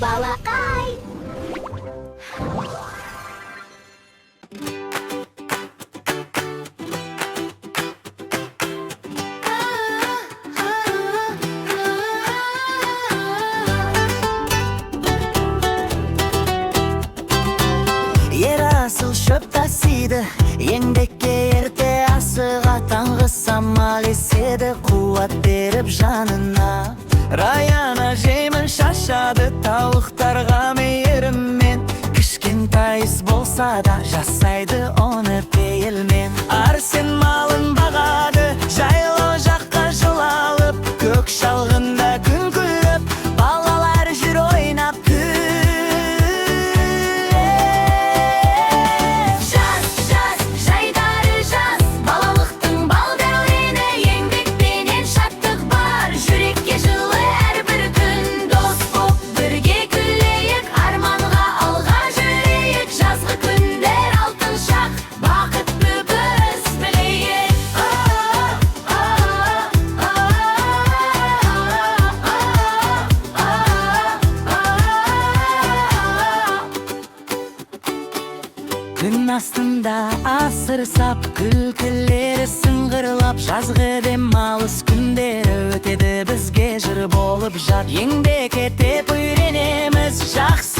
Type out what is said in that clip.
балақай. Ер асыл шөп тасиды, еңбекке ерте асыға, таңғы самал еседі, қуат беріп жанына. Раяна жеймін шашады, тауықтарға мейіріммен, кішкентай іс болса да жасайды оны пейілмен. Арсен малын бағады, жайлау жаққа жыл алып, көк шалғында күн күліп, балалар жүр ойнап күн астында асыр сап, күлкілері сыңғырлап, жазғы демалыс күндері өтеді бізге жыр болып жат. Еңбек етіп үйренеміз жақсы